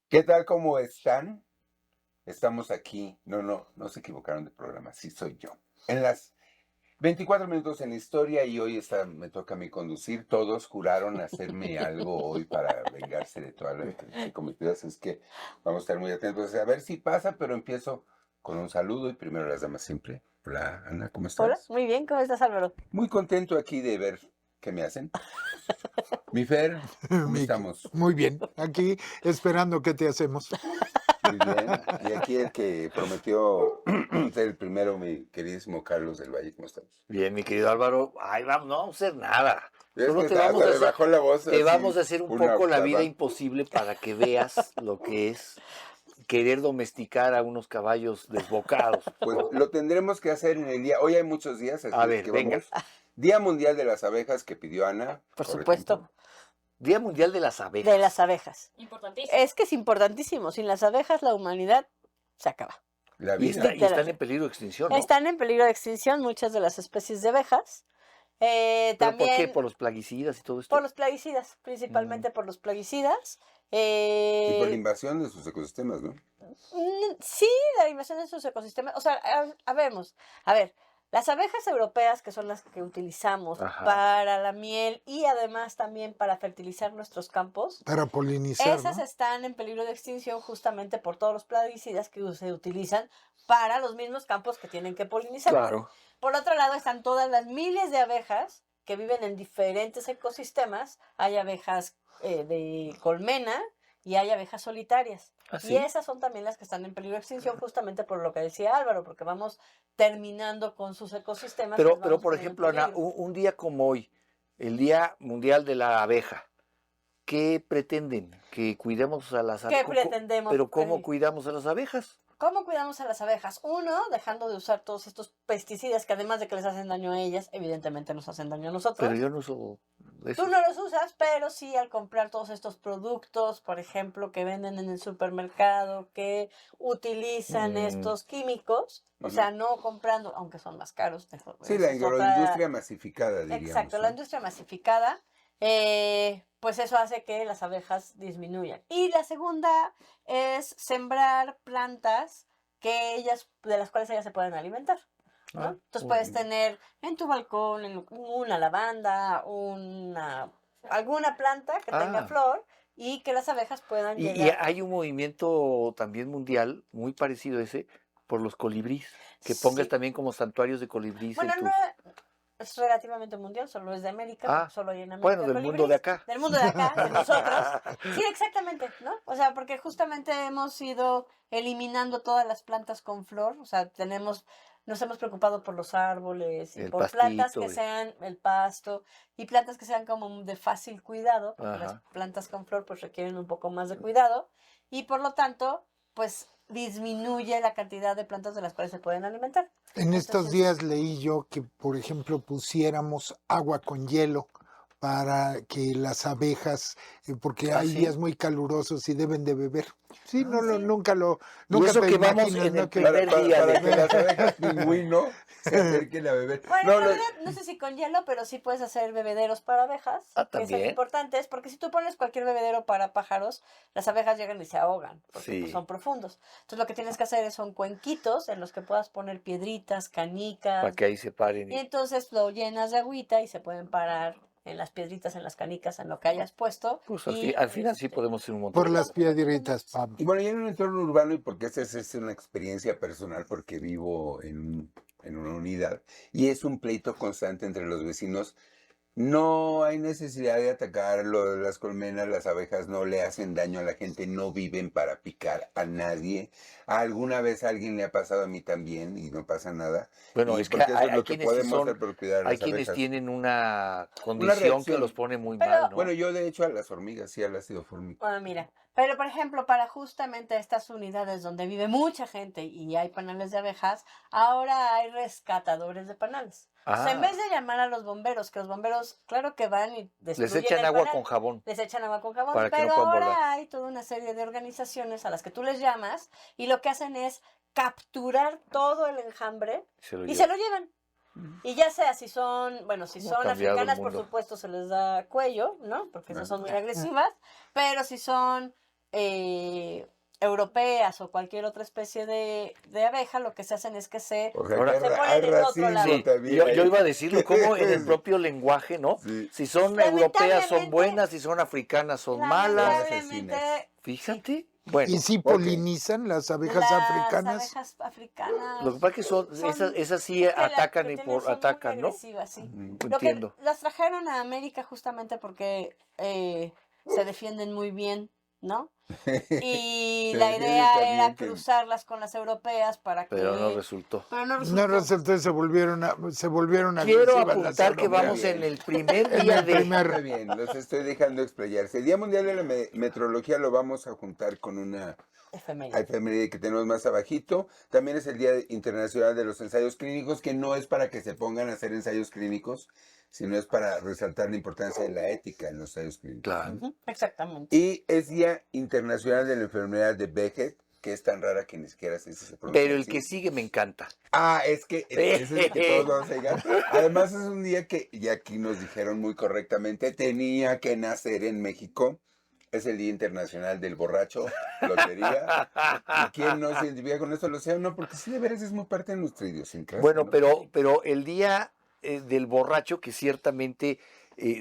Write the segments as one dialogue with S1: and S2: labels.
S1: ¿Qué tal? ¿Cómo están? Estamos aquí. No se equivocaron de programa. Sí, soy yo. En las 24 minutos en la historia y hoy me toca a mí conducir. Todos juraron hacerme algo hoy para vengarse de todas las que he cometido. Así es que vamos a estar muy atentos a ver si pasa, pero empiezo con un saludo y primero las damas siempre. Hola, Ana, ¿cómo
S2: Hola,
S1: estás?
S2: muy bien, ¿cómo estás, Álvaro?
S1: Muy contento aquí de ver qué me hacen. Mi Fer, ¿cómo estamos?
S3: Muy bien, aquí esperando qué te hacemos.
S1: Muy bien. Y aquí el que prometió ser el primero, mi queridísimo Carlos del Valle, ¿cómo estamos?
S4: Bien, mi querido Álvaro, ay, vamos, no vamos a hacer nada.
S1: Es
S4: Solo
S1: que
S4: te vamos a
S1: hasta me
S4: hacer,
S1: bajó la voz
S4: te
S1: así,
S4: vamos a hacer un
S1: una
S4: poco la vida
S1: octava.
S4: imposible para que veas lo que es querer domesticar a unos caballos desbocados.
S1: Pues lo tendremos que hacer en el día. Hoy hay muchos días, así
S4: A
S1: es
S4: ver,
S1: que
S4: venga.
S1: vamos. Día Mundial de las Abejas que pidió Ana.
S2: Por
S1: ejemplo.
S2: supuesto,
S4: Día Mundial de las Abejas.
S2: de las abejas.
S5: Importantísimo.
S2: Es que es importantísimo. Sin las abejas, la humanidad se acaba.
S1: La
S4: Y,
S1: vida.
S4: están en peligro de extinción, ¿no?
S2: Están en peligro de extinción muchas de las especies de abejas.
S4: ¿Pero
S2: También
S4: por qué? ¿Por los plaguicidas y todo esto?
S2: por los plaguicidas, principalmente por los plaguicidas.
S1: Y por la invasión de sus ecosistemas, ¿no?
S2: Sí, la invasión de sus ecosistemas. O sea, habemos. A ver, las abejas europeas, que son las que utilizamos
S4: Ajá.
S2: para la miel y además también para fertilizar nuestros campos,
S3: Para polinizar,
S2: esas
S3: ¿no?
S2: están en peligro de extinción justamente por todos los plaguicidas que se utilizan para los mismos campos que tienen que polinizar.
S4: Claro.
S2: Por otro lado están todas las miles de abejas que viven en diferentes ecosistemas. Hay abejas de colmena y hay abejas solitarias.
S4: ¿Ah, sí?
S2: Y esas son también las que están en peligro de extinción justamente por lo que decía Álvaro, porque vamos terminando con sus ecosistemas.
S4: Pero,
S2: los vamos
S4: por
S2: poniendo en
S4: ejemplo, Ana,
S2: peligro.
S4: un día como hoy, el Día Mundial de la Abeja, ¿qué pretenden? ¿Que cuidemos a las
S2: ¿Qué
S4: abejas?
S2: pretendemos?
S4: ¿Pero cómo cuidamos a las abejas?
S2: ¿Cómo cuidamos a las abejas? Uno, dejando de usar todos estos pesticidas que además de que les hacen daño a ellas, evidentemente nos hacen daño a nosotros.
S4: Pero yo no uso eso.
S2: Tú no los usas, pero sí al comprar todos estos productos, por ejemplo, que venden en el supermercado, que utilizan estos químicos, o sea, no comprando, aunque son más caros.
S1: Sí,
S2: esa
S1: la
S2: es otra-
S1: agroindustria masificada, diríamos.
S2: Exacto,
S1: ¿no?
S2: la industria masificada, pues eso hace que las abejas disminuyan. Y la segunda es sembrar plantas de las cuales ellas se pueden alimentar, ¿no?
S4: Ah,
S2: Entonces
S4: muy
S2: puedes
S4: bien.
S2: tener en tu balcón una lavanda, alguna planta que tenga flor y que las abejas puedan
S4: Y
S2: llegar.
S4: hay un movimiento también mundial muy parecido a ese por los colibríes, que pongas
S2: Sí.
S4: también como santuarios de colibríes
S2: Bueno,
S4: en tu...
S2: no es relativamente mundial, solo es de América,
S4: Ah,
S2: solo hay en América.
S4: bueno, del mundo de acá.
S2: Del mundo de acá, de nosotros. Sí, exactamente, ¿no? O sea, porque justamente hemos ido eliminando todas las plantas con flor, o sea, nos hemos preocupado por los árboles y
S4: El
S2: por plantas
S4: pastito,
S2: que sean el pasto y plantas que sean como de fácil cuidado, porque las
S4: Ajá.
S2: plantas con flor pues requieren un poco más de cuidado y por lo tanto, pues disminuye la cantidad de plantas de las cuales se pueden alimentar.
S3: En estos
S2: Entonces,
S3: días leí yo que, por ejemplo, pusiéramos agua con hielo para que las abejas, porque
S4: ¿Ah,
S3: hay
S4: sí?
S3: días muy calurosos y deben de beber. Sí,
S2: sí.
S3: nunca
S4: Y
S3: nunca
S4: eso
S3: te
S4: que vamos
S3: imaginas,
S4: en
S3: ¿no?
S4: el
S3: Que
S4: primer día
S1: Para
S4: de...
S1: que las abejas pingüino se acerquen a beber.
S2: Bueno,
S1: No,
S2: en
S1: no,
S2: realidad, no sé si con hielo, pero sí puedes hacer bebederos para abejas,
S4: Ah,
S2: que son
S4: ¿también?
S2: importantes, porque si tú pones cualquier bebedero para pájaros, las abejas llegan y se ahogan, porque
S4: Sí.
S2: pues, son profundos. Entonces lo que tienes que hacer son cuenquitos en los que puedas poner piedritas, canicas,
S4: Para que ahí se paren.
S2: y entonces lo llenas de agüita y se pueden parar en las piedritas, en las canicas, en lo que hayas puesto.
S4: Pues
S2: y,
S4: al final sí podemos hacer un montón.
S3: por las piedritas, Pablo.
S1: Y bueno, yo en un entorno urbano, y porque esa es una experiencia personal, porque vivo en una unidad, y es un pleito constante entre los vecinos. No hay necesidad de atacar las colmenas, las abejas no le hacen daño a la gente, no viven para picar a nadie. Alguna vez a alguien le ha pasado a mí también y no pasa nada.
S4: Bueno,
S1: Y
S4: es que
S1: porque eso es
S4: hay
S1: lo que
S4: quienes sí
S1: podemos
S4: son,
S1: hacer por cuidar a
S4: hay
S1: las
S4: quienes
S1: abejas.
S4: tienen una condición que
S1: reacción.
S4: los pone muy
S2: Pero-
S4: mal, ¿no?
S1: Bueno, yo de hecho a las hormigas, sí, al ácido fórmico.
S2: Bueno, mira, pero por ejemplo, para justamente estas unidades donde vive mucha gente y hay panales de abejas, ahora hay rescatadores de panales. O sea, en vez de llamar a los bomberos, que los bomberos, claro que van y
S4: Les
S2: destruyen
S4: echan
S2: el
S4: agua
S2: panal,
S4: con jabón.
S2: les echan agua con jabón,
S4: Para que no
S2: pero
S4: puedan
S2: ahora
S4: volar.
S2: hay toda una serie de organizaciones a las que tú les llamas y lo que hacen es capturar todo el enjambre y se lo llevan. Y ya sea si son, bueno, si
S4: ¿Cómo
S2: son
S4: ha cambiado el
S2: africanas, por
S4: mundo?
S2: supuesto, se les da cuello, ¿no? Porque esas son muy agresivas, pero si son europeas o cualquier otra especie de abeja, lo que se hacen es que se
S1: O sea,
S4: Ahora-
S1: que
S2: se ponen
S1: hay
S2: en otro
S1: racismo
S2: lado.
S4: Sí,
S1: también
S4: yo
S1: ahí.
S4: iba a decirlo como en el propio lenguaje, ¿no?
S1: Sí.
S4: Si son europeas son
S2: Lamentablemente-
S4: buenas, si son africanas son malas.
S2: Lamentablemente,
S4: Fíjate. Bueno,
S3: ¿Y si
S1: ¿por qué?
S3: polinizan las abejas
S2: las
S3: africanas?
S2: abejas africanas
S4: lo que pasa es que esas sí
S2: es que
S4: atacan
S2: que
S4: y
S2: tienen- son muy
S4: atacan, ¿no?
S2: agresivas, sí.
S1: Ujú.
S2: Lo que
S4: Entiendo.
S2: las trajeron a América justamente porque se defienden muy bien, ¿no? Y
S1: Se
S2: la
S1: defienden
S2: idea
S1: tan
S2: era
S1: bien que-
S2: cruzarlas con las europeas para que...
S4: Pero no resultó.
S2: Pero no
S3: No
S2: resultó.
S3: resultó y se volvieron
S4: Quiero
S3: agresivas las
S4: apuntar que
S3: europeas.
S4: vamos en el primer
S3: En
S4: día
S3: el
S4: de...
S1: Está bien, los estoy dejando explayarse. El Día Mundial de la Metrología lo vamos a juntar con una
S2: Efeméride.
S1: efeméride que tenemos más abajito. También es el Día Internacional de los Ensayos Clínicos, que no es para que se pongan a hacer ensayos clínicos, sino es para resaltar la importancia de la ética en los ensayos clínicos.
S4: Claro.
S2: Ujú, exactamente.
S1: Y es Día Internacional de la Enfermedad de Beckett, que es tan rara que ni siquiera sé si se pronuncia
S4: Pero el
S1: así.
S4: que sigue me encanta.
S1: Ah, es que ese es el que todos vamos a llegar. Además es un día que, y aquí nos dijeron muy correctamente, tenía que nacer en México. Es el Día Internacional del Borracho, lotería. ¿Y quién no se identifica con esto? Lo sé o no, porque sí de veras es muy parte de nuestra idiosincrasia.
S4: Bueno,
S1: ¿no?
S4: pero el día del borracho, que ciertamente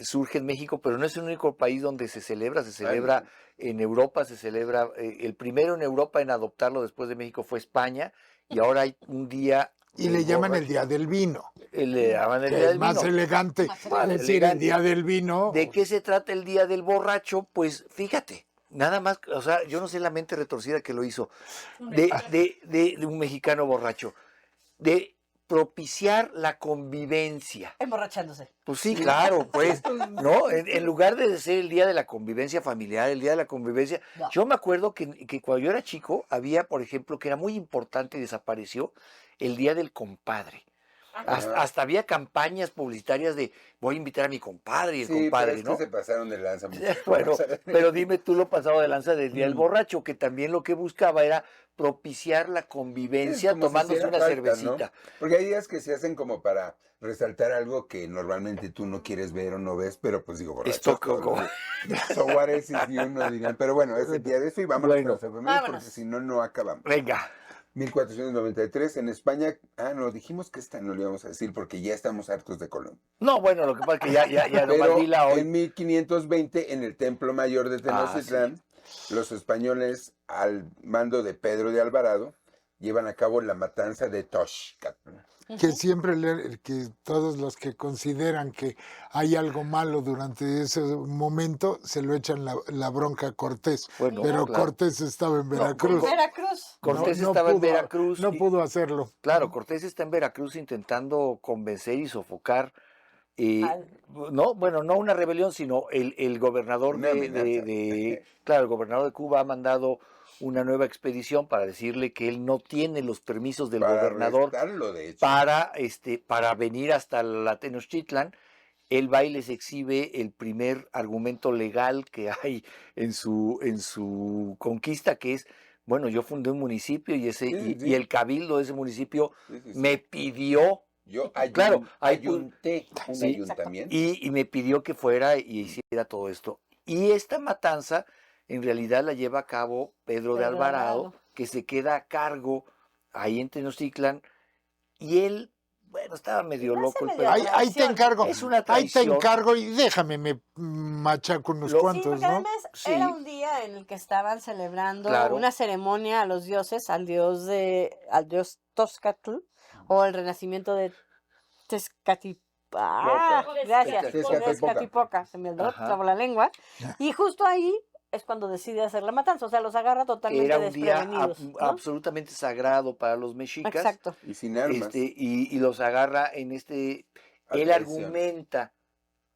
S4: surge en México, pero no es el único país donde se celebra
S1: no.
S4: en Europa, se celebra, el primero en Europa en adoptarlo después de México fue España, y ahora hay un día...
S3: Y
S4: del
S3: le llaman el
S4: borracho.
S3: Día del Vino,
S4: Le llaman el
S3: que
S4: día
S3: es
S4: del
S3: más
S4: vino.
S3: elegante.
S2: Más
S3: Es decir, el Día del Vino.
S4: ¿De qué se trata el día del borracho? Pues fíjate, nada más, o sea, yo no sé la mente retorcida que lo hizo, de un mexicano borracho, de propiciar la convivencia.
S2: Emborrachándose.
S4: Pues sí, claro, pues, ¿no? En lugar de ser el día de la convivencia familiar, el día de la convivencia,
S2: No.
S4: yo me acuerdo que cuando yo era chico, había, por ejemplo, que era muy importante y desapareció, el día del compadre. Hasta había campañas publicitarias de voy a invitar a mi compadre y el
S1: Sí,
S4: compadre,
S1: pero es
S4: ¿no?
S1: que se pasaron de lanza. muchas
S4: Bueno,
S1: cosas.
S4: pero dime tú lo pasado de lanza del día del
S1: Mm.
S4: borracho, que también lo que buscaba era propiciar la
S1: Sí,
S4: convivencia
S1: como si
S4: tomándose
S1: hiciera
S4: una
S1: falta,
S4: cervecita.
S1: ¿no? Porque hay días que se hacen como para resaltar algo que normalmente tú no quieres ver o no ves, pero pues digo, borrachos
S4: Esto
S1: todos
S4: como-
S1: los días. So what is it, y uno digan, pero bueno, es el día de eso y vámonos
S4: Bueno.
S1: con las efemérides, porque
S2: Vámonos.
S1: si no, no acabamos.
S4: Venga.
S1: 1493 en España. Ah, no, dijimos que esta no le íbamos a decir porque ya estamos hartos de Colón.
S4: No, bueno, lo que pasa es que ya nomás
S1: Pero
S4: dila hoy.
S1: en 1520, en el Templo Mayor de Tenochtitlán, los españoles, al mando de Pedro de Alvarado, llevan a cabo la matanza de Tenochtitlan.
S3: Que siempre que todos los que consideran que hay algo malo durante ese momento se lo echan la bronca a Cortés.
S4: Bueno,
S3: Pero
S4: claro.
S3: Cortés estaba en Veracruz.
S2: Veracruz.
S4: Cortés
S3: No
S4: estaba en
S3: pudo-
S4: Veracruz.
S3: No
S4: y-
S3: pudo hacerlo.
S4: Claro, Cortés está en Veracruz intentando convencer y sofocar.
S2: Al-
S4: No, bueno, no una rebelión, sino el gobernador
S1: Una amenaza.
S4: claro, el gobernador de Cuba ha mandado una nueva expedición para decirle que él no tiene los permisos del
S1: Para
S4: gobernador
S1: arrestarlo, de hecho.
S4: para venir hasta la Tenochtitlan. Él va y les exhibe el primer argumento legal que hay en su conquista, que es, bueno, yo fundé un municipio y
S1: Sí.
S4: y el cabildo de ese municipio
S1: Sí, sí, sí.
S4: me pidió,
S1: Yo
S4: claro, hay
S1: ayunté un
S4: Sí.
S1: ayuntamiento.
S4: y me pidió que fuera y hiciera todo esto. Y esta matanza en realidad la lleva a cabo Pedro de
S2: Pedro de
S4: Alvarado,
S2: Alvarado.
S4: que se queda a cargo ahí en Tenochtitlan, y él, bueno, estaba medio
S2: Me
S4: loco.
S2: hace
S4: el
S2: medio
S4: Pedro.
S3: Ahí te encargo.
S4: Es una
S3: Ahí te
S4: traición.
S3: encargo y déjame me machaco unos
S4: Lo-
S2: Sí,
S3: cuantos,
S2: porque
S3: ¿no?
S2: además
S4: Sí.
S2: era un día en el que estaban celebrando
S4: Claro.
S2: una ceremonia a los dioses, al dios Tozcatl, o el renacimiento de gracias,
S1: Tezcatlipoca.
S2: Tezcatlipoca, se me
S4: Ajá.
S2: trabó la lengua, y justo ahí es cuando decide hacer la matanza, o sea, los agarra totalmente
S4: Era un día
S2: desprevenidos, ¿no?
S4: absolutamente sagrado para los mexicas.
S2: Exacto.
S1: Y sin armas.
S4: Y los agarra en este.
S1: A
S4: Él
S1: traición.
S4: argumenta,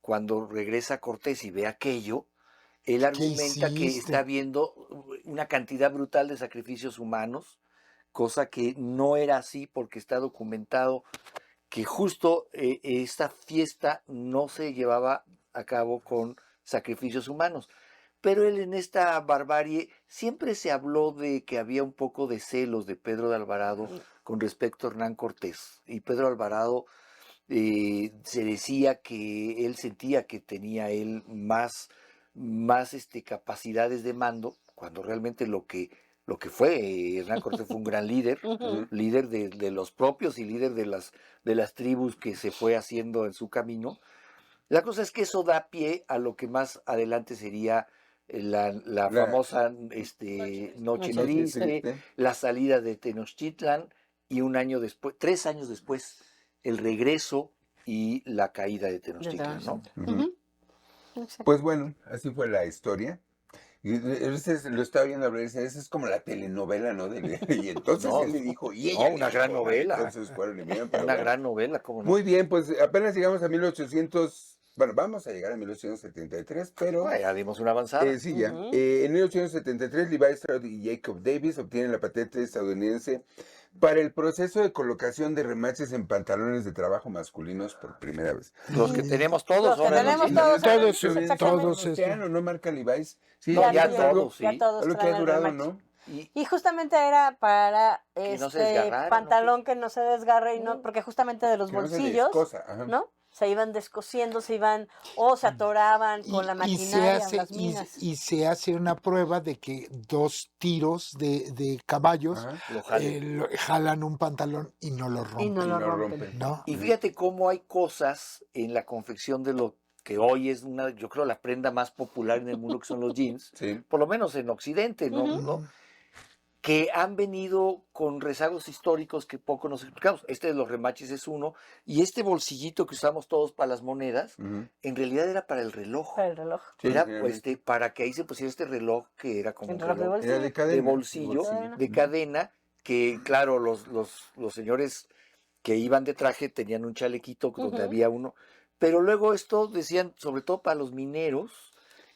S4: cuando regresa Cortés y ve aquello, él argumenta que
S3: hiciste?
S4: está viendo una cantidad brutal de sacrificios humanos, cosa que no era así porque está documentado que justo esta fiesta no se llevaba a cabo con sacrificios humanos. Pero él en esta barbarie siempre se habló de que había un poco de celos de Pedro de Alvarado con respecto a Hernán Cortés. Y Pedro Alvarado se decía que él sentía que tenía él más capacidades de mando, cuando realmente lo que fue Hernán Cortés fue un gran líder,
S2: Ujú.
S4: líder de los propios y líder de las tribus que se fue haciendo en su camino. La cosa es que eso da pie a lo que más adelante sería la
S1: La
S4: famosa
S2: Noche
S4: Noche
S2: Triste.
S4: Triste, la salida de Tenochtitlan y 3 años después, el regreso y la caída de Tenochtitlan, ¿no?
S1: Ujú.
S2: Ujú. Exacto.
S1: Pues bueno, así fue la historia. Y lo estaba viendo hablar y decía, esa es como la telenovela, ¿no? Y entonces
S4: No,
S1: él le dijo, y
S4: no,
S1: ella le
S4: una gran
S1: dijo, ¿no?
S4: novela.
S1: Entonces fueron y vieron, pero
S4: Una
S1: bueno.
S4: gran novela, ¿cómo no?
S1: Muy bien, pues apenas llegamos a 1800, bueno, vamos a llegar a 1873, pero
S4: Ah, ya dimos una avanzada.
S1: sí, ya.
S2: Ujú.
S1: En 1873, Levi Strauss y Jacob Davis obtienen la patente estadounidense para el proceso de colocación de remaches en pantalones de trabajo masculinos por primera vez.
S4: Los que tenemos todos
S2: Los que
S4: ahora en los
S2: tenemos
S4: jeans.
S2: todos.
S3: Todos,
S2: Exactamente.
S3: todos
S1: Océano, ¿no? Marca Levi's. Sí,
S4: No, ya
S1: es algo,
S4: todos, sí.
S2: Ya todos
S1: algo que
S2: traen
S1: ha
S2: el
S1: durado,
S2: remache.
S1: ¿no?
S2: Y justamente era para
S4: Que no se
S2: este
S4: desgarraran, ¿no?
S2: pantalón que no se desgarre y no, porque justamente de los
S1: Que no se
S2: bolsillos,
S1: descosa, ajá.
S2: ¿no? Se iban descosiendo, se iban o se atoraban con la
S3: Y se
S2: maquinaria,
S3: hace,
S2: las minas.
S3: y se hace una prueba de que 2 tiros de caballos
S1: Ajá.
S4: Lo jalen.
S3: jalan un pantalón y no lo
S2: Y no
S3: rompen,
S2: lo
S1: no
S2: rompen.
S1: rompen.
S3: ¿no?
S4: Y fíjate cómo hay cosas en la confección de lo que hoy es yo creo, la prenda más popular en el mundo, que son los jeans,
S1: Sí.
S4: por lo menos en Occidente, ¿no?
S2: Ujú.
S4: ¿no? Que han venido con rezagos históricos que poco nos explicamos. Este de los remaches es uno, y este bolsillito que usamos todos para las monedas,
S1: Ujú.
S4: en realidad era para el reloj.
S2: Para el reloj.
S1: Sí,
S4: Era
S1: generalmente.
S4: para que ahí se pusiera este reloj que era como
S2: El
S4: un
S2: reloj de
S4: reloj
S2: bolsillo.
S1: Era de cadena.
S4: de bolsillo,
S2: Cadena.
S4: de cadena, que claro, los señores que iban de traje tenían un chalequito donde
S2: Ujú.
S4: había uno, pero luego esto decían, sobre todo para los mineros,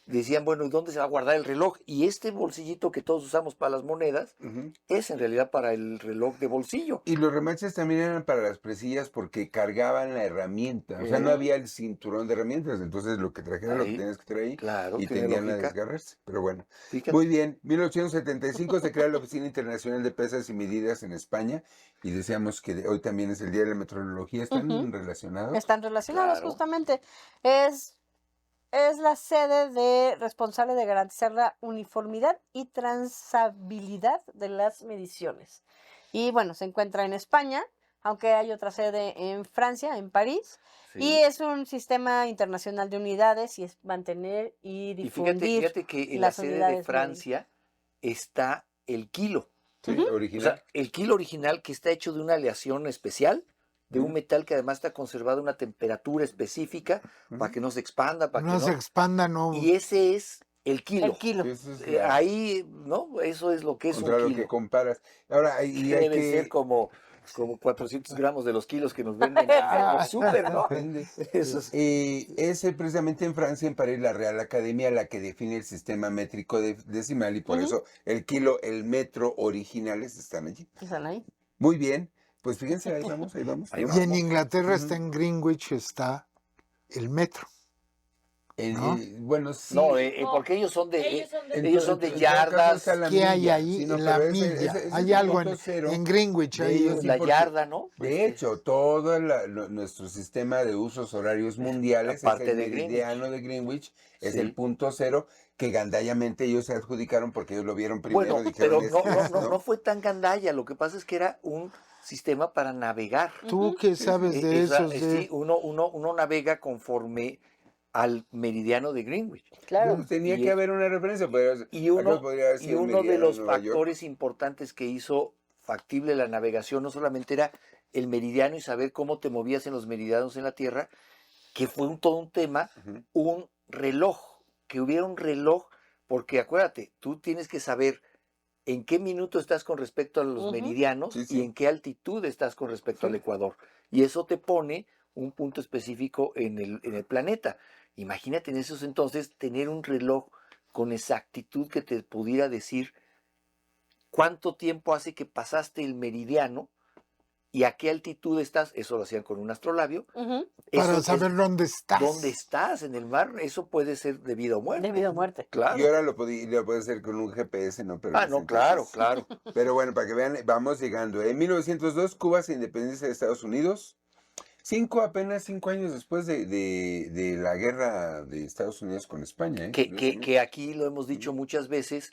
S4: decían, bueno, ¿y dónde se va a guardar el reloj? Y este bolsillito que todos usamos para las monedas
S1: Ujú.
S4: es en realidad para el reloj de bolsillo.
S1: Y los remaches también eran para las presillas porque cargaban la herramienta. O sea, no
S2: Ujú.
S1: había el cinturón de herramientas. Entonces lo que trajera lo que
S4: Ahí,
S1: tenías que traer ahí
S4: claro,
S1: y
S4: tiene
S1: tendían a
S4: lógica.
S1: desgarrarse. Pero bueno.
S4: Fíjate.
S1: Muy bien. 1875 se crea la Oficina Internacional de Pesas y Medidas en España. Y decíamos que hoy también es el Día de la Meteorología. ¿Están
S2: Ujú.
S1: relacionados?
S2: Están relacionados
S4: Claro.
S2: justamente. Es la sede responsable de garantizar la uniformidad y transabilidad de las mediciones. Y bueno, se encuentra en España, aunque hay otra sede en Francia, en París.
S4: Sí.
S2: Y es un sistema internacional de unidades y es mantener y
S4: Y
S2: difundir
S4: fíjate que en la
S2: las
S4: sede de
S2: unidades médicas.
S4: Francia está el kilo.
S1: Sí,
S2: Ujú.
S4: O
S1: original.
S4: sea, el kilo original, que está hecho de una aleación especial, de un
S1: Ujú.
S4: metal que además está conservado a una temperatura específica para
S1: Ujú.
S4: que no se expanda, para
S3: No
S4: que
S3: se
S4: no.
S3: expanda, no.
S4: Y ese es el kilo.
S2: El kilo.
S1: Sí, eso es
S4: Ahí, ¿no? Eso es lo que es un
S1: contra lo que
S4: kilo.
S1: comparas. Ahora, y
S4: Que
S1: hay
S4: deben ser
S1: que...
S4: como 400 gramos de los kilos que nos venden en el súper, ¿no?
S1: Depende.
S4: Eso es.
S1: Es precisamente en Francia, en París, la Real Academia la que define el sistema métrico decimal y por
S2: Ujú.
S1: eso el kilo, el metro originales están allí.
S2: Están ahí.
S1: Muy bien, pues fíjense, ahí vamos, ahí vamos.
S4: Ahí
S1: ahí
S3: Y
S1: vamos.
S3: en Inglaterra
S1: Ujú.
S3: está en Greenwich, está el metro. ¿no?
S1: Bueno, sí.
S4: No,
S2: No,
S4: porque ellos son de
S2: ellos son de-
S4: ellos son de
S1: En todo caso
S4: yardas,
S1: está la
S3: ¿Qué hay
S1: milla,
S3: ahí?
S1: sí, no,
S3: La
S1: pero
S3: milla.
S1: ese
S3: Hay
S1: es el
S3: algo
S1: punto cero
S3: en Greenwich.
S1: de
S3: Hay
S1: ellos, sí,
S4: la
S1: porque,
S4: yarda, ¿no?
S1: de hecho, todo nuestro sistema de usos horarios mundiales es
S4: Aparte
S1: el
S4: de
S1: meridiano de Greenwich, es el
S4: Sí.
S1: punto cero que gandallamente ellos se adjudicaron porque ellos lo vieron primero,
S4: Bueno,
S1: dijeron
S4: pero
S1: ¿no?
S4: no fue tan gandalla. Lo que pasa es que era un sistema para navegar.
S3: Tú
S2: Ujú.
S3: que sabes de eso,
S4: Sí, uno navega conforme al meridiano de Greenwich.
S2: Claro.
S1: Entonces, tenía
S4: Y
S1: que
S4: es-
S1: haber una referencia, pero
S4: Y
S1: acá
S4: uno,
S1: podría haber
S4: y
S1: sido el
S4: uno de
S1: meridiano
S4: los
S1: Nueva York.
S4: factores importantes que hizo factible la navegación no solamente era el meridiano y saber cómo te movías en los meridianos en la Tierra, que fue todo un tema,
S1: Ujú.
S4: un reloj, que hubiera un reloj, porque acuérdate, tú tienes que saber en qué minuto estás con respecto a los
S2: Ujú.
S4: meridianos
S1: Sí,
S4: y
S1: sí.
S4: en qué altitud estás con respecto
S1: Sí.
S4: al Ecuador. Y eso te pone un punto específico en el planeta. Imagínate en esos entonces tener un reloj con exactitud que te pudiera decir cuánto tiempo hace que pasaste el meridiano y a qué altitud estás. Eso lo hacían con un astrolabio.
S2: Ujú.
S3: para
S4: Eso es
S3: saber dónde estás.
S4: dónde estás en el mar. Eso puede ser de vida o muerte.
S2: De vida o muerte.
S4: Claro.
S1: Y ahora lo puede hacer con un GPS, ¿no? Pero en ese
S4: No, claro,
S1: entonces-
S4: claro.
S1: Pero bueno, para que vean, vamos llegando. En 1902, Cuba se independiza de Estados Unidos. Apenas 5 años después de la guerra de Estados Unidos con España. ¿eh?
S4: Que
S1: Curiosamente.
S4: aquí lo hemos dicho muchas veces,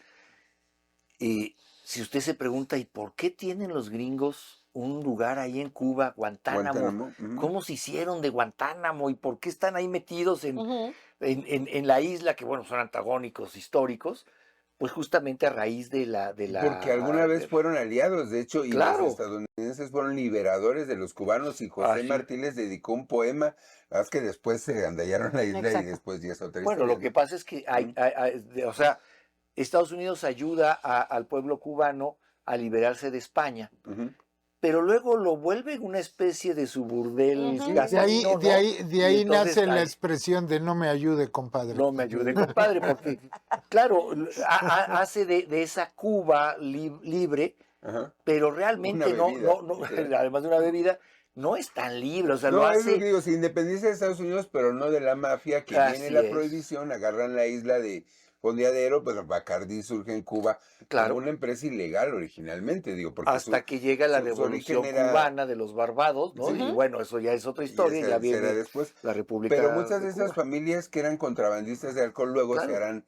S4: si usted se pregunta, ¿y por qué tienen los gringos un lugar ahí en Cuba, Guantánamo? ¿Cómo se hicieron de Guantánamo? ¿Y por qué están ahí metidos en la isla, que bueno, son antagónicos históricos? Pues justamente a raíz de la...
S1: Porque alguna vez fueron aliados, de hecho, y
S4: Claro.
S1: los estadounidenses fueron liberadores de los cubanos, y José Martí les dedicó un poema. La verdad es que después se andallaron la isla.
S2: Exacto.
S1: Y después ya es otra
S4: Bueno,
S1: historia.
S4: lo que pasa es que o sea, Estados Unidos ayuda al pueblo cubano a liberarse de España, pero luego lo vuelve una especie de su burdel.
S3: De ahí
S4: Y entonces,
S3: nace la expresión de no me ayude, compadre.
S4: no me ayude, compadre, porque, claro, hace de esa Cuba libre, pero realmente no, además de una bebida, no es tan libre, o sea,
S1: No,
S4: lo
S1: es lo
S4: hace...
S1: que digo, se independiza de Estados Unidos, pero no de la mafia, que
S4: Así
S1: viene la
S4: es.
S1: prohibición, agarran la isla de Fondeadero, pues Bacardí surge en Cuba
S4: Claro.
S1: como una empresa ilegal originalmente, digo, porque
S4: Hasta que llega la
S1: su
S4: revolución
S1: origen era-
S4: cubana de los Barbados, ¿no?
S1: Sí.
S4: Y bueno, eso ya es otra historia,
S1: esa
S4: ya
S1: será
S4: viene
S1: después.
S4: la República
S1: Pero muchas de esas
S4: Cuba.
S1: familias que eran contrabandistas de alcohol luego
S4: Claro.
S1: se harán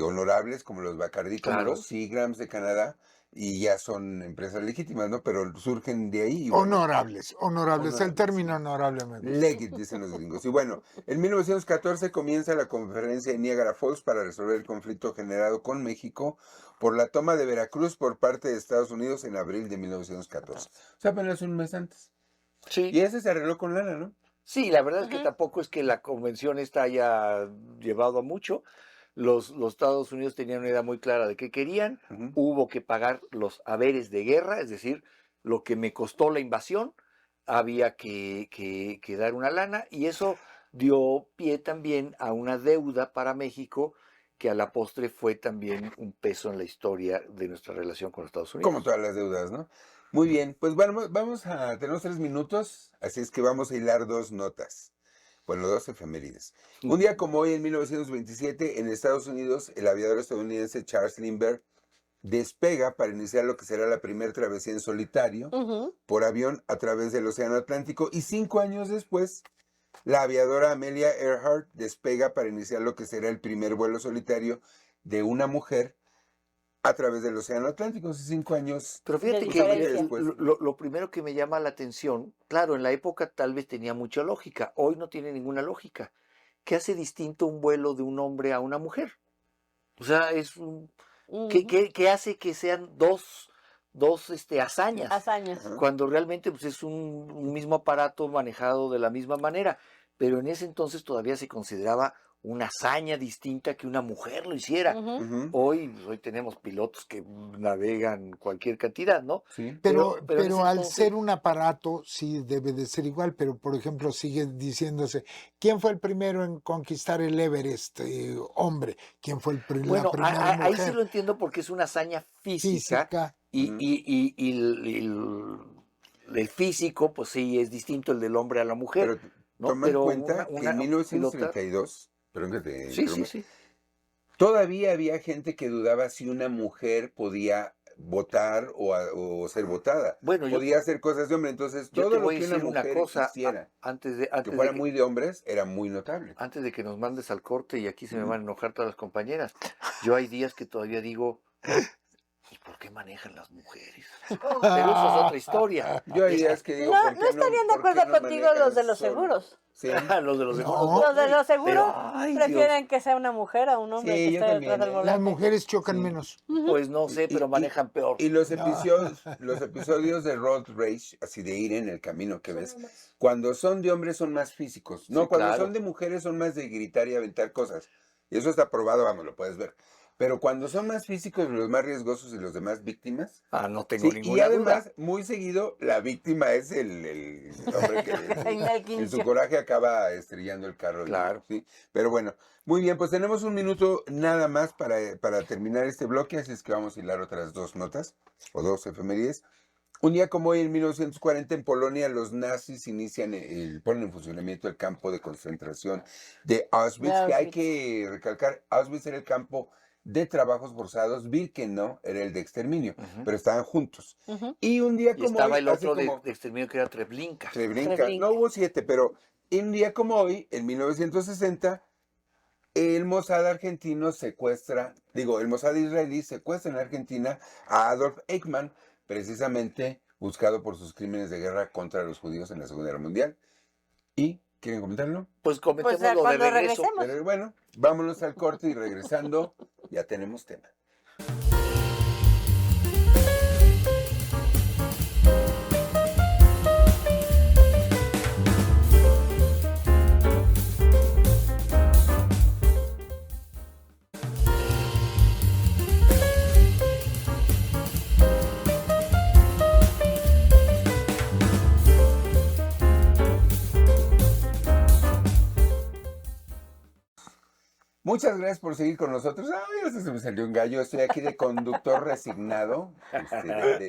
S1: honorables, como los Bacardí, como
S4: Claro.
S1: los Seagrams de Canadá, y ya son empresas legítimas, ¿no? Pero surgen de ahí. Y bueno,
S3: Honorables. El término honorable me gusta.
S1: legit, dicen los gringos. Y bueno, en 1914 comienza la conferencia de Niagara Falls para resolver el conflicto generado con México por la toma de Veracruz por parte de Estados Unidos en abril de 1914. O sea, apenas un mes antes.
S4: Sí.
S1: Y ese se arregló con lana, ¿no?
S4: Sí, la verdad es que tampoco es que la convención esta haya llevado a mucho. Los Estados Unidos tenían una idea muy clara de qué querían. Hubo que pagar los haberes de guerra, es decir, lo que me costó la invasión, había que dar una lana, y eso dio pie también a una deuda para México, que a la postre fue también un peso en la historia de nuestra relación con Estados Unidos.
S1: Como todas las deudas, ¿no? Muy bien, pues bueno, tenemos 3 minutos, así es que vamos a hilar 2 notas. Bueno, 2 efemérides. Un día como hoy, en 1927, en Estados Unidos, el aviador estadounidense Charles Lindbergh despega para iniciar lo que será la primera travesía en solitario por avión a través del Océano Atlántico, y 5 años después, la aviadora Amelia Earhart despega para iniciar lo que será el primer vuelo solitario de una mujer a través del Océano Atlántico, hace 5 años.
S4: Pero fíjate
S2: De
S4: que
S2: diferencia.
S4: lo primero que me llama la atención, claro, en la época tal vez tenía mucha lógica, hoy no tiene ninguna lógica. ¿Qué hace distinto un vuelo de un hombre a una mujer? O sea, ¿qué hace que sean dos hazañas?
S2: Hazañas.
S4: Cuando realmente pues, es un mismo aparato manejado de la misma manera. Pero en ese entonces todavía se consideraba una hazaña distinta que una mujer lo hiciera. Hoy tenemos pilotos que navegan cualquier cantidad, ¿no?
S1: Sí.
S3: Pero
S4: en ese
S3: al
S4: entonces-
S3: ser un aparato sí debe de ser igual, pero por ejemplo sigue diciéndose, ¿quién fue el primero en conquistar el Everest? Hombre, ¿quién fue la
S4: Bueno,
S3: primera
S4: ahí
S3: mujer?
S4: sí lo entiendo porque es una hazaña física. Y el físico, pues sí, es distinto el del hombre a la mujer.
S1: Pero
S4: ¿no?
S1: toma en cuenta que en
S4: pilota-
S1: 1932, perdón que te
S4: Sí,
S1: interrumpa,
S4: sí.
S1: todavía había gente que dudaba si una mujer podía votar o ser votada.
S4: Bueno,
S1: podía hacer cosas de hombre. Entonces,
S4: yo
S1: todo
S4: te
S1: lo
S4: voy a
S1: que una
S4: decir una
S1: mujer
S4: cosa,
S1: hiciera,
S4: antes
S1: que fuera muy de hombres, era muy notable.
S4: Antes de que nos mandes al corte, y aquí se me van a enojar todas las compañeras, yo hay días que todavía digo, ¿y por qué manejan las mujeres? Pero eso es otra historia.
S1: Yo hay días que digo,
S2: No,
S1: ¿por qué
S2: no estarían de
S1: por qué
S2: acuerdo
S1: no
S2: contigo
S1: manejan
S2: los de los
S1: solo?
S2: seguros.
S1: Sí.
S4: Los de los seguros.
S3: No.
S2: Los de los seguros
S4: Pero, ay,
S2: prefieren que sea una mujer a un hombre
S1: Sí,
S2: que
S1: yo
S2: esté
S1: también,
S2: detrás del
S1: ¿eh?
S2: volante.
S3: Las mujeres chocan menos.
S4: Pues no sé, pero manejan peor.
S1: Y los episodios de road rage, así de ir en el camino que ves, cuando son de hombres son más físicos. No,
S4: Sí,
S1: cuando
S4: claro.
S1: son de mujeres son más de gritar y aventar cosas. Y eso está probado, vamos, lo puedes ver. Pero cuando son más físicos, los más riesgosos y los demás víctimas.
S4: No tengo
S1: Sí, y
S4: ninguna
S1: además,
S4: duda.
S1: muy seguido, la víctima es el hombre que
S2: El
S1: en
S2: quincho.
S1: su coraje acaba estrellando el carro.
S4: Claro.
S1: ¿Sí? Pero bueno, muy bien, pues tenemos un minuto nada más para terminar este bloque, así es que vamos a hilar otras 2 notas, o 2 efemérides. Un día como hoy, en 1940, en Polonia, los nazis ponen en funcionamiento el campo de concentración de Auschwitz, que hay que recalcar, Auschwitz era el campo de trabajos forzados, Birkenau era el de exterminio, pero estaban juntos. Y un día
S4: Y
S1: como
S4: estaba
S1: hoy,
S4: el
S1: hace
S4: otro
S1: como
S4: de exterminio que era Treblinka.
S1: Treblinka, no hubo 7, pero un día como hoy, en 1960, el Mossad argentino el Mossad israelí secuestra en Argentina a Adolf Eichmann, precisamente buscado por sus crímenes de guerra contra los judíos en la Segunda Guerra Mundial. ¿Y quieren comentarlo?
S4: Pues comentémoslo de
S2: cuando
S4: regreso.
S2: regresemos.
S1: Pero bueno, vámonos al corte y regresando ya tenemos tema. Muchas gracias por seguir con nosotros. Ay, se me salió un gallo. Estoy aquí de conductor resignado,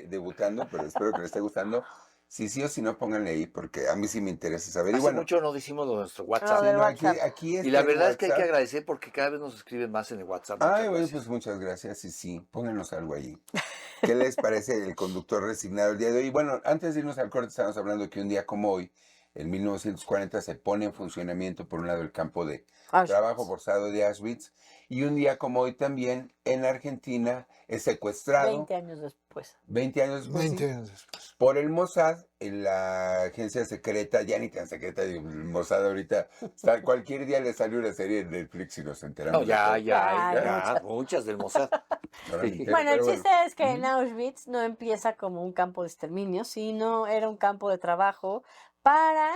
S1: debutando, pero espero que les esté gustando. Si sí o si no, pónganle ahí, porque a mí sí me interesa saber. Y
S4: Hace
S1: bueno,
S4: mucho no decimos lo de nuestro WhatsApp.
S1: sí,
S2: del
S1: no,
S2: WhatsApp.
S1: aquí
S4: Y la
S1: está el
S4: verdad es que hay que
S1: WhatsApp.
S4: agradecer porque cada vez nos escriben más en el WhatsApp.
S1: Ay,
S4: Muchas
S1: bueno,
S4: gracias.
S1: pues muchas gracias. Y sí, pónganos algo ahí. ¿Qué les parece el conductor resignado el día de hoy? Bueno, antes de irnos al corte, estábamos hablando que un día como hoy, en 1940, se pone en funcionamiento, por un lado, el campo de trabajo forzado de Auschwitz, y un día como hoy también, en Argentina, es secuestrado
S2: 20 años después.
S1: 20 años después,
S3: 20
S1: sí,
S3: años después.
S1: por el Mossad, en la agencia secreta, ya ni tan secreta, el Mossad ahorita, cualquier día le salió una serie de Netflix y nos enteramos.
S4: No,
S1: de todo.
S4: ya, muchas del Mossad.
S1: Ahora me
S4: Sí.
S1: entero,
S2: Bueno, el
S1: pero
S2: chiste es que en Auschwitz no empieza como un campo de exterminio, sino era un campo de trabajo para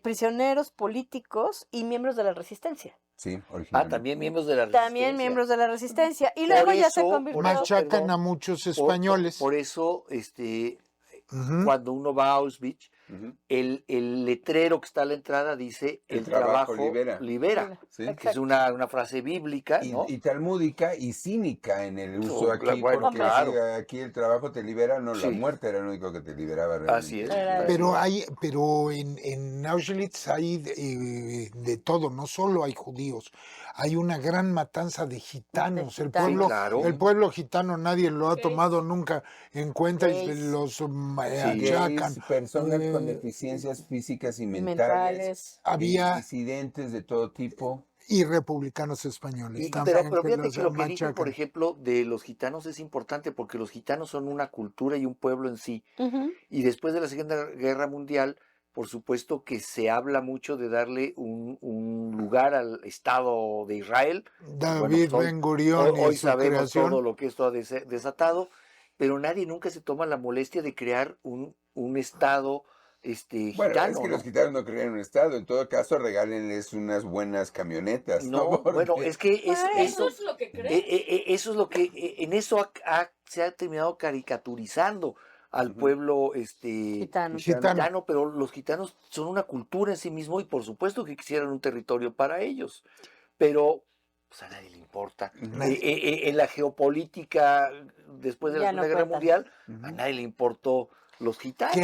S2: prisioneros políticos y miembros de la resistencia.
S1: Sí,
S4: Ah,
S1: originalmente.
S4: también miembros de la resistencia.
S2: También miembros de la resistencia. Y
S4: Por
S2: luego ya se
S4: eso,
S2: convirtió.
S3: Machacan
S4: perdón,
S3: a muchos
S4: Por-
S3: españoles.
S4: Por eso,
S3: Ujú.
S4: cuando uno va a Auschwitz,
S1: Ujú.
S4: el letrero que está a la entrada dice
S1: El trabajo
S4: libera.
S1: libera. Sí.
S4: Que es una frase bíblica, ¿no?
S1: Y talmúdica y cínica en el uso aquí,
S4: Bueno,
S1: porque
S4: claro.
S1: sí, aquí el trabajo te libera, no, la
S4: Sí.
S1: muerte era lo único que te liberaba realmente.
S4: Así es.
S3: Pero en Auschwitz hay de todo, no solo hay judíos, hay una gran matanza de gitanos.
S2: De
S3: El
S2: gitanos.
S3: pueblo,
S4: Sí, claro.
S3: el pueblo gitano nadie lo ha tomado nunca en cuenta y
S2: Gays.
S3: los
S1: Gays,
S3: achacan.
S1: personas con
S3: Eh,
S1: deficiencias físicas y mentales,
S2: mentales.
S3: Había
S1: disidentes de todo tipo.
S3: y republicanos españoles
S4: Pero
S3: también
S4: fíjate
S3: que
S4: que
S3: los
S4: lo que dijo, por
S3: machacan.
S4: ejemplo, de los gitanos es importante porque los gitanos son una cultura y un pueblo en sí.
S2: Ujú.
S4: Y después de la Segunda Guerra Mundial, por supuesto que se habla mucho de darle un lugar al Estado de Israel.
S3: David
S4: pues
S3: Ben Gurión y
S4: hoy
S3: su
S4: sabemos
S3: creación.
S4: todo lo que esto ha desatado, pero nadie nunca se toma la molestia de crear un Estado
S1: Bueno,
S4: gitano,
S1: es que
S4: ¿no?
S1: los gitanos no crean en un estado. En todo caso, regálenles unas buenas camionetas, ¿no?
S4: No, bueno,
S1: Porque-
S4: es que
S2: Eso es lo que creen.
S4: eso es lo que en eso se ha terminado caricaturizando al
S1: Ujú.
S4: pueblo
S2: Gitano.
S4: gitano, pero los gitanos son una cultura en sí mismo y por supuesto que quisieran un territorio para ellos, pero pues, a nadie le importa.
S1: Ujú.
S4: En la geopolítica después de la
S2: Ya
S4: Segunda
S2: no
S4: Guerra
S2: cuentan.
S4: Mundial, a
S1: Ujú.
S4: nadie le importó los gitanos,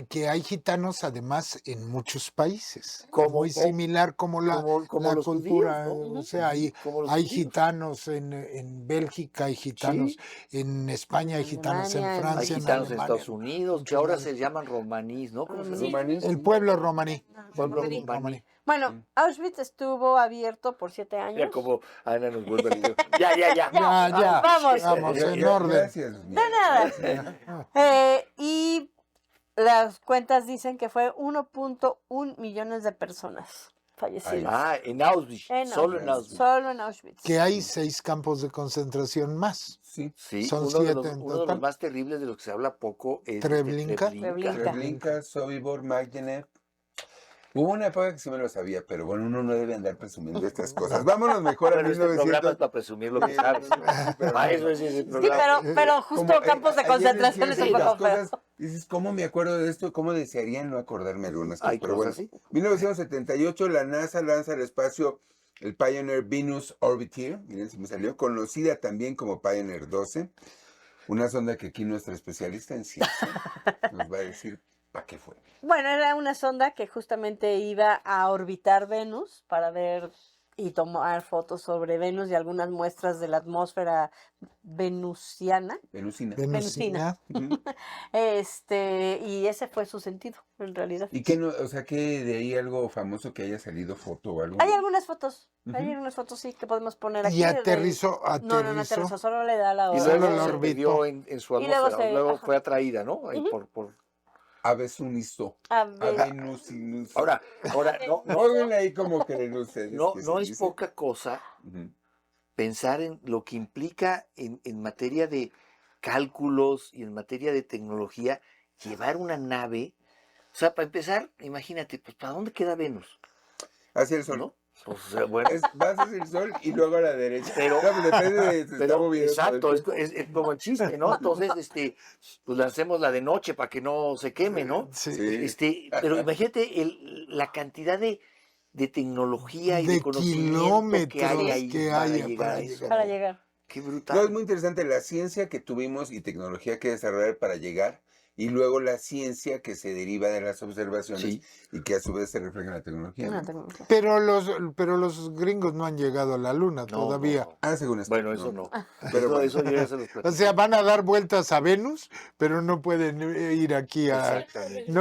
S3: Que hay gitanos además en muchos países,
S4: Como-
S3: muy similar como la
S4: como los
S3: cultura,
S4: judíos, ¿no?
S3: o sea,
S4: Como los
S3: hay
S4: judíos.
S3: gitanos en Bélgica, hay gitanos en España, hay
S2: En
S3: gitanos en
S2: Alemania,
S4: Hay
S3: Francia, en
S4: gitanos en
S3: Alemania.
S4: Estados Unidos, que
S3: muchos
S4: ahora
S3: lados.
S4: se llaman romanís, ¿no? ¿Cómo se llama?
S1: Rumaníes,
S3: El
S1: sí.
S3: pueblo romaní.
S4: Pueblo
S2: Romaní.
S4: romaní.
S2: Bueno, Auschwitz estuvo abierto por 7
S4: Ya
S2: años.
S4: como Ana nos vuelve a decir, ya.
S3: Ya,
S2: Vamos.
S3: en orden.
S1: Gracias.
S2: De nada. Y las cuentas dicen que fue 1.1 millones de personas fallecidas.
S4: Ah, en Auschwitz,
S2: En
S4: solo en
S1: Auschwitz.
S4: Auschwitz.
S2: Solo en Auschwitz.
S3: Que hay 6 campos de concentración más.
S1: Sí.
S4: Sí,
S3: Son
S4: uno de
S3: 7
S4: los,
S3: en
S4: uno de
S3: total.
S4: los más terribles de los que se habla poco es
S3: Treblinka.
S2: Treblinka.
S1: Treblinka, Sobibor, Magdenev. Hubo una época que sí me lo sabía, pero bueno, uno no debe andar presumiendo estas cosas. Vámonos mejor a
S4: Pero este programa
S1: 1900.
S4: es para presumir lo que sabes.
S1: Pero-
S4: Para eso es ese
S2: Sí,
S4: programa.
S2: pero justo
S1: Como,
S2: campos de
S1: ayer
S2: concentración es
S1: decías
S2: un
S1: las
S2: poco feo.
S1: cosas, dices, ¿cómo me acuerdo de esto? ¿Cómo desearía no acordarme de algunas cosas?
S4: Hay
S1: Pero
S4: cosas
S1: bueno,
S4: así.
S1: 1978 la NASA lanza al espacio el Pioneer Venus Orbiter, miren si me salió, conocida también como Pioneer 12, una sonda que aquí nuestra especialista en ciencia nos va a decir para qué fue.
S2: Bueno, era una sonda que justamente iba a orbitar Venus para ver y tomar fotos sobre Venus y algunas muestras de la atmósfera venusiana.
S1: Venusina.
S3: Venusina.
S1: Ujú.
S2: Y ese fue su sentido, en realidad.
S1: ¿Y qué no, o sea, que de ahí algo famoso que haya salido foto o algo?
S2: Hay algunas fotos,
S1: Ujú.
S2: sí, que podemos poner aquí.
S3: Y aterrizó,
S2: No, no aterrizó, solo le da la
S4: Y
S3: Solo
S4: luego
S3: la
S4: se
S3: orbitó.
S4: perdió en su
S2: Y luego
S4: atmósfera, luego
S2: ajá.
S4: fue atraída, ¿no? Ahí
S2: Ujú.
S4: por...
S1: Aves unisto.
S2: A ver,
S1: Avenusinus.
S4: Ahora, no,
S1: Pónganle ahí como creen ustedes que se
S4: no es
S1: dice.
S4: poca cosa
S1: Ujú.
S4: pensar en lo que implica en materia de cálculos y en materia de tecnología llevar una nave. O sea, para empezar, imagínate, pues, ¿para dónde queda Venus?
S1: Hacia el sol.
S4: ¿No? Pues, bueno,
S1: Vas hacia el sol y luego a la derecha.
S4: Pero-
S1: No, pues depende de se está
S4: pero
S1: moviendo todo el
S4: exacto,
S1: tiempo.
S4: es como el chiste, ¿no? Entonces, pues lancemos la de noche para que no se queme, ¿no?
S3: Sí.
S1: Sí.
S4: Pero imagínate la cantidad de tecnología y de
S3: De
S4: conocimiento que hay
S3: kilómetros
S4: ahí
S3: que
S4: para
S3: haya
S4: llegar a
S3: para
S4: eso.
S3: llegar.
S2: para llegar.
S4: Qué
S1: No, es
S4: brutal.
S1: muy interesante la ciencia que tuvimos y tecnología que desarrollar para llegar y luego la ciencia que se deriva de las observaciones
S4: Sí.
S1: y que a su vez se refleja en la tecnología.
S2: Una
S1: ¿no?
S2: tecnología.
S3: Pero los gringos no han llegado a la luna
S4: No,
S3: todavía.
S4: no, no.
S1: Ah, según esto.
S4: Bueno, eso no.
S1: Pero bueno.
S4: Eso yo ya se los
S3: O
S4: platico.
S3: sea, van a dar vueltas a Venus, pero no pueden ir aquí a...
S4: Exactamente.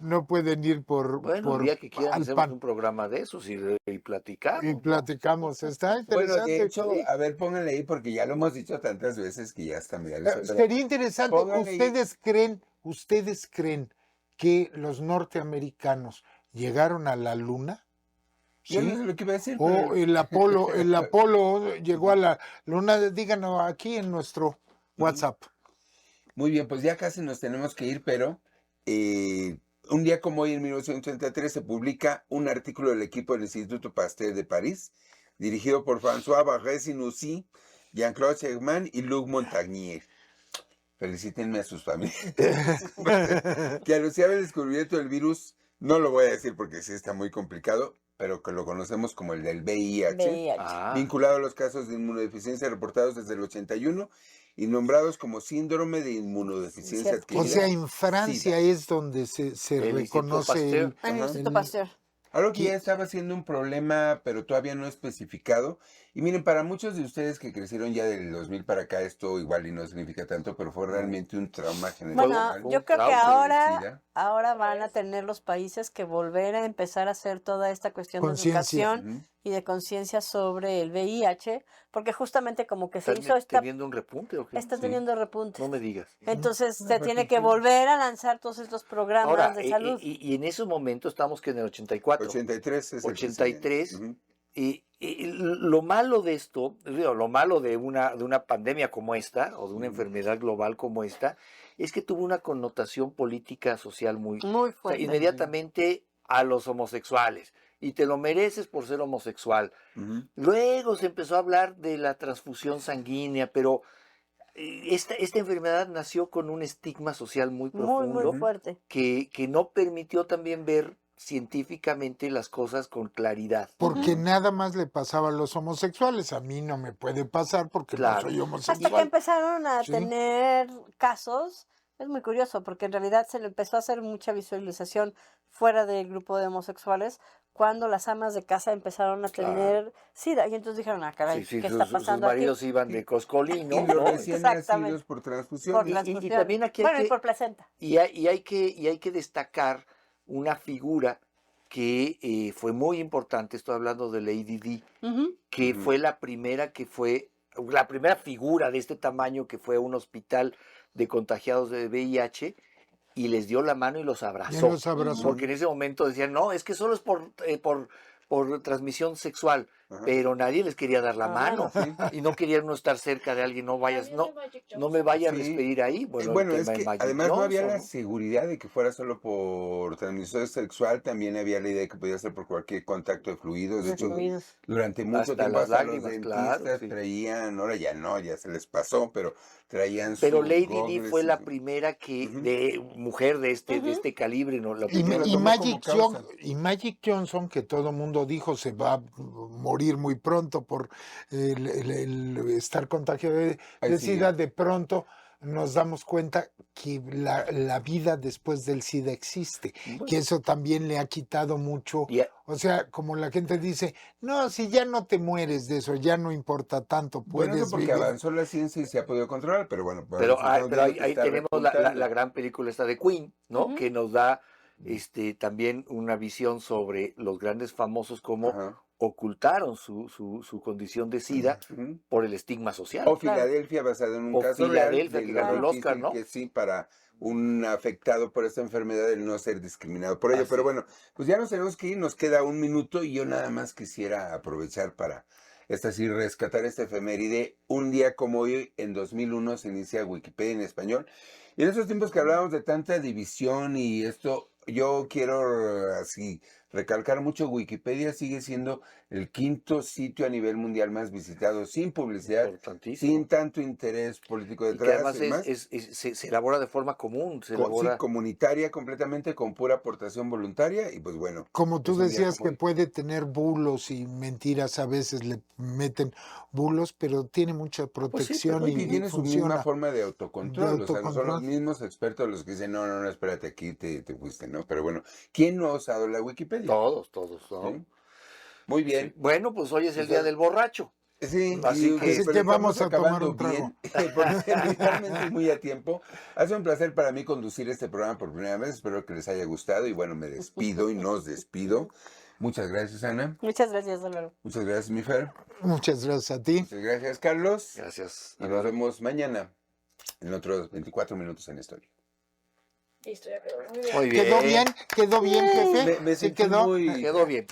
S3: No pueden ir
S4: Bueno, el día que quieran
S3: al
S4: hacemos
S3: pan.
S4: un programa de esos y platicamos.
S3: Y
S4: ¿no?
S3: platicamos. Está
S1: Bueno,
S3: interesante.
S1: de hecho, a ver, pónganle ahí porque ya lo hemos dicho tantas veces que ya está medio aviso, pero
S3: Sería interesante.
S1: póngale ahí.
S3: ¿Ustedes creen que los norteamericanos llegaron a la luna?
S1: yo no
S3: ¿Sí?
S1: sé lo que iba a decir,
S3: O
S1: pero
S3: el Apolo llegó a la luna. Díganos aquí en nuestro WhatsApp.
S1: muy bien, pues ya casi nos tenemos que ir, pero un día como hoy, en 1933, se publica un artículo del equipo del Instituto Pasteur de París, dirigido por François Barré-Sinoussi, Jean-Claude Sherman y Luc Montagnier. Felicítenme a sus familias. Que anunciaba el descubrimiento del virus, no lo voy a decir porque sí está muy complicado, pero que lo conocemos como el del VIH.
S2: VIH.
S4: Ah,
S1: Vinculado a los casos de inmunodeficiencia reportados desde el 81 y nombrados como síndrome de inmunodeficiencia
S2: Cierto.
S1: adquirida.
S3: O sea, en Francia
S1: SIDA.
S3: es donde se
S4: El Instituto
S3: reconoce
S4: Pasteur.
S3: el...
S2: En el
S1: Ajá.
S2: Instituto Pasteur.
S1: Algo que
S3: Y-
S1: ya estaba siendo un problema, pero todavía no especificado. Y miren, para muchos de ustedes que crecieron ya del 2000 para acá, esto igual y no significa tanto, pero fue realmente un trauma
S2: Bueno,
S1: generacional.
S2: yo creo que
S4: Trauce,
S2: ahora van a tener los países que volver a empezar a hacer toda esta cuestión de
S3: Conciencia.
S2: educación
S1: Ujú.
S2: y de conciencia sobre el VIH, porque justamente como que se
S4: ¿Están
S2: hizo
S4: teniendo un repunte o qué?
S2: está
S1: Sí.
S2: teniendo repuntes.
S4: No me digas.
S2: Entonces
S1: Una
S2: se tiene que
S1: repunte.
S2: volver a lanzar todos estos programas
S4: Ahora,
S2: de salud.
S4: y en esos momentos estamos que en el 84.
S1: 83 es el
S4: 83.
S1: Ujú.
S4: Y lo malo de esto, digo, lo malo de una pandemia como esta, o de una enfermedad global como esta, es que tuvo una connotación política social muy...
S2: Muy
S4: O sea,
S2: fuerte.
S4: inmediatamente a los homosexuales. Y te lo mereces por ser homosexual.
S1: Ujú.
S4: Luego se empezó a hablar de la transfusión sanguínea, pero esta enfermedad nació con un estigma social muy
S2: Muy,
S4: profundo
S2: muy fuerte.
S4: que no permitió también ver científicamente las cosas con claridad.
S3: Porque nada más le pasaba a los homosexuales. A mí no me puede pasar porque
S4: Claro.
S3: no soy
S2: Hasta que
S3: homosexual.
S2: empezaron a
S3: Sí.
S2: tener casos, es muy curioso, porque en realidad se le empezó a hacer mucha visualización fuera del grupo de homosexuales cuando las amas de casa empezaron a tener SIDA. Y entonces dijeron, ah, caray,
S4: Sí,
S2: ¿qué
S4: sus,
S2: está
S4: sus
S2: pasando aquí?
S4: maridos iban de coscolino,
S1: Y los
S4: ¿no?
S1: recién
S2: Exactamente.
S1: nacidos por transfusión.
S2: Por
S4: y
S2: transfusión.
S4: también aquí hay
S2: Bueno, y
S4: que-
S2: por placenta.
S4: Y hay que destacar una figura que fue muy importante, estoy hablando de Lady Di,
S2: Ujú.
S4: que
S1: Ujú.
S4: fue la primera figura de este tamaño que fue a un hospital de contagiados de VIH y les dio la mano y los
S3: Y
S4: abrazó.
S3: los abrazó.
S4: Porque en ese momento decían, no, es que solo es por transmisión sexual,
S1: Ajá.
S4: pero nadie les quería dar la
S2: Ah,
S4: mano.
S1: Sí.
S4: Y no querían uno estar cerca de alguien, no me vaya a
S1: Sí.
S4: despedir ahí. Bueno,
S1: Bueno,
S4: el
S1: es
S4: tema de
S1: que
S4: Magic
S1: además no había
S4: Johnson,
S1: la
S4: ¿no?
S1: seguridad de que fuera solo por transmisión sexual, también había la idea de que podía ser por cualquier contacto de fluidos. De hecho,
S2: Fluidos.
S1: durante mucho
S4: Hasta
S1: tiempo
S4: las
S1: hasta
S4: lágrimas,
S1: los
S4: claro,
S1: dentistas
S4: sí.
S1: traían, ahora ya no, ya se les pasó, pero traían
S4: Pero
S1: sus
S4: Lady Di
S1: gogles
S4: fue
S1: y
S4: la
S1: su-
S4: primera
S1: Ujú.
S4: de mujer de
S2: Ujú.
S4: este calibre, ¿no? La
S3: Y,
S1: lo
S4: primera.
S3: y
S1: tomó como causa.
S3: Magic Johnson, que todo mundo dijo se va a morir muy pronto por el estar contagiado de
S1: Ahí
S3: SIDA,
S1: siguió.
S3: de pronto nos damos cuenta que la vida después del SIDA existe,
S4: Bueno.
S3: que eso también le ha quitado mucho.
S4: Y,
S3: O sea, como la gente dice, no, si ya no te mueres de eso, ya no importa tanto,
S1: Bueno,
S3: puedes
S1: eso porque
S3: vivir.
S1: avanzó la ciencia y se ha podido controlar, pero bueno.
S4: pero
S1: estamos
S4: pero
S1: viendo que
S4: ahí
S1: está
S4: tenemos
S1: repuntando.
S4: la gran película esta de Queen, ¿no?
S2: Ujú.
S4: Que nos da también una visión sobre los grandes famosos, cómo
S1: Ajá.
S4: ocultaron su condición de SIDA
S1: Ujú.
S4: por el estigma social.
S1: O Filadelfia, basada en un
S4: O
S1: caso real
S4: Filadelfia,
S1: de
S4: que
S1: lo
S4: ganó el
S1: difícil
S4: Oscar, ¿no?
S1: que sí para un afectado por esta enfermedad el no ser discriminado por ello.
S4: Así
S1: Pero
S4: es.
S1: bueno, pues ya nos tenemos que ir, nos queda un minuto y yo nada más quisiera aprovechar para, rescatar esta efeméride. Un día como hoy, en 2001, se inicia Wikipedia en español. Y en esos tiempos que hablábamos de tanta división y esto, yo quiero así recalcar mucho, Wikipedia sigue siendo el 5º sitio a nivel mundial más visitado, sin publicidad,
S4: Importantísimo.
S1: sin tanto interés político
S4: Y que
S1: detrás,
S4: además
S1: y demás.
S4: se elabora de forma común, se
S1: Sí,
S4: elabora...
S1: comunitaria completamente, con pura aportación voluntaria, y pues bueno.
S3: Como tú
S1: es un día
S3: decías
S1: como
S3: que
S1: hoy.
S3: puede tener bulos y mentiras, a veces le meten bulos, pero tiene mucha protección
S1: Oye, y
S3: y
S1: tiene su misma
S3: funciona
S1: forma de
S3: de
S1: autocontrol, o sea, no son los
S3: autocontrol.
S1: mismos expertos los que dicen, no, no, no, espérate, aquí te fuiste, ¿no? Pero bueno, ¿quién no ha usado la Wikipedia?
S4: Todos, ¿no?
S1: ¿Sí? Muy
S4: Sí.
S1: bien.
S4: Bueno, pues hoy es el
S1: Pues,
S4: día del borracho.
S1: Sí,
S4: Así que-
S3: Así
S1: pero
S3: que vamos
S1: estamos
S3: a tomar
S1: acabando
S3: un trago.
S1: bien, porque literalmente muy a tiempo. Ha sido un placer para mí conducir este programa por primera vez, espero que les haya gustado y bueno, me despido y nos despido. Muchas gracias, Ana.
S2: Muchas gracias, Álvaro.
S1: Muchas gracias, mi Fer.
S3: Muchas gracias a ti.
S1: Muchas gracias, Carlos.
S4: Gracias.
S1: Y nos vemos mañana en otros 24 minutos en historia.
S2: Listo, ya quedó. Muy bien.
S4: Muy bien.
S3: Quedó bien, jefe.
S1: Me
S3: Sí
S1: sentí
S3: quedó.
S1: muy...
S4: Quedó bien.